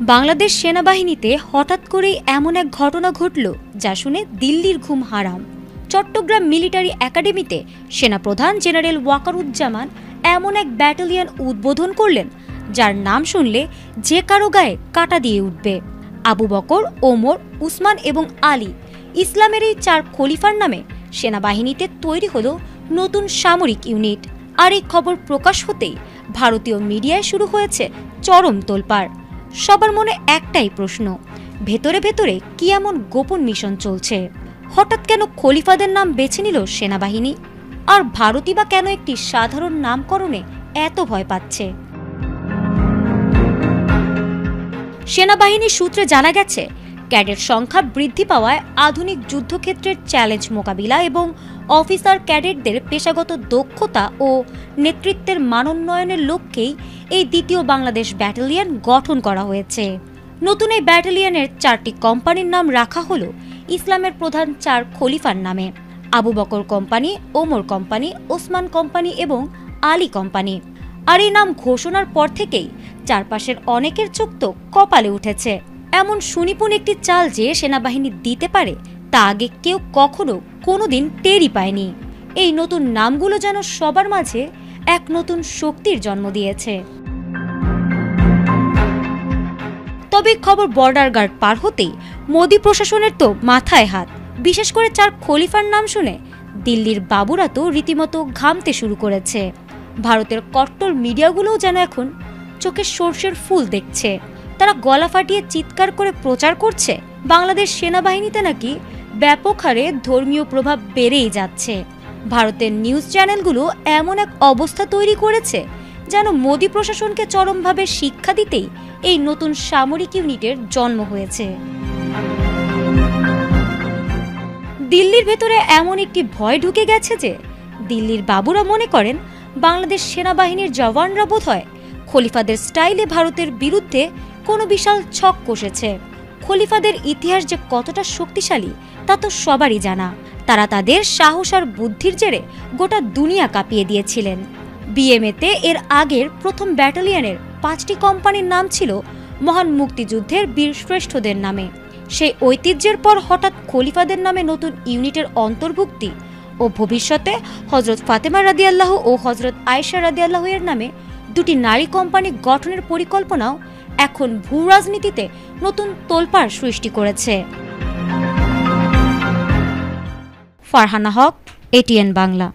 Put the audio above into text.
বাংলাদেশ সেনাবাহিনীতে হঠাৎ করেই এমন এক ঘটনা ঘটল যা শুনে দিল্লির ঘুম হারাম। চট্টগ্রাম মিলিটারি একাডেমিতে সেনাপ্রধান জেনারেল ওয়াকারুজ্জামান এমন এক ব্যাটালিয়ন উদ্বোধন করলেন যার নাম শুনলে যে কারো গায়ে কাঁটা দিয়ে উঠবে। আবু বকর, ওমর, উসমান এবং আলী, ইসলামের এই 4 খলিফার নামে সেনাবাহিনীতে তৈরি হলো নতুন সামরিক ইউনিট। আর এই খবর প্রকাশ হতেই ভারতীয় মিডিয়ায় শুরু হয়েছে চরম তোলপাড়। সবার মনে একটাই প্রশ্ন, ভেতরে ভেতরে কি এমন গোপন মিশন চলছে? হঠাৎ কেন খলিফাদের নাম বেছে নিল সেনাবাহিনী? আর ভারতই বা কেন একটি সাধারণ নামকরণে এত ভয় পাচ্ছে? সেনাবাহিনীর সূত্রে জানা গেছে, ক্যাডেট সংখ্যা বৃদ্ধি পাওয়ায় আধুনিক যুদ্ধক্ষেত্রের চ্যালেঞ্জ মোকাবিলা এবং অফিসার ক্যাডেটদের পেশাগত দক্ষতা ও নেতৃত্বের মানোন্নয়নের লক্ষ্যেই এই দ্বিতীয় বাংলাদেশ ব্যাটালিয়ন গঠন করা হয়েছে। নতুন এই ব্যাটালিয়নের 4টি কোম্পানির নাম রাখা হলো ইসলামের প্রধান 4 খলিফার নামে: Abu Bakr company, Omar company, Osman company এবং আলী কোম্পানি। আর এই নাম ঘোষণার পর থেকেই চারপাশের অনেকের চোখ তো কপালে উঠেছে। এমন সুনিপুণ একটি চাল যে সেনাবাহিনী দিতে পারে তা আগে কেউ কখনো কোনোদিন টেরই পায়নি। এই নতুন নামগুলো যেন সবার মাঝে এক নতুন শক্তির জন্ম দিয়েছে। তবে খবর বর্ডার গার্ড পার হতেই মোদি প্রশাসনের তো মাথায় হাত। বিশেষ করে 4 খলিফার নাম শুনে দিল্লির বাবুরা তো রীতিমতো ঘামতে শুরু করেছে। ভারতের কট্টর মিডিয়াগুলোও যেন এখন চোখে সর্ষের ফুল দেখছে। তারা গলা ফাটিয়ে চিৎকার করে প্রচার করছে বাংলাদেশ সেনাবাহিনীতে নাকি ব্যাপক হারে ধর্মীয় প্রভাব বেড়েই যাচ্ছে। ভারতের নিউজ চ্যানেলগুলো এমন এক অবস্থা তৈরি করেছে যেন মোদি প্রশাসনকে চরমভাবে শিক্ষা দিতেই এই নতুন সামরিক ইউনিটের জন্ম হয়েছে। দিল্লির ভেতরে এমন একটি ভয় ঢুকে গেছে যে দিল্লির বাবুরা মনে করেন বাংলাদেশ সেনাবাহিনীর জওয়ানরা বোধহয় খলিফাদের স্টাইলে ভারতের বিরুদ্ধে কোনো বিশাল ছক কষেছে। খলিফাদের ইতিহাস যে কতটা শক্তিশালী তা তো সবারই জানা। তারা তাদের সাহস আর বুদ্ধির জেরে গোটা দুনিয়া কাঁপিয়ে দিয়েছিলেন। বিএমএতে এর আগের প্রথম ব্যাটালিয়নের 5টি কোম্পানির নাম ছিল মহান মুক্তিযুদ্ধের বীর শ্রেষ্ঠদের নামে। সেই ঐতিহ্যের পর হঠাৎ খলিফাদের নামে নতুন ইউনিটের অন্তর্ভুক্তি ও ভবিষ্যতে হযরত ফাতেমা রাদিয়াল্লাহু ও হযরত আয়েশা রাদিয়াল্লাহু এর নামে 2টি নারী কোম্পানি গঠনের পরিকল্পনাও এখন ভূ রাজনীতিতে নতুন তোলপাড় সৃষ্টি করেছে। ফারহানা হক, এটিএন বাংলা।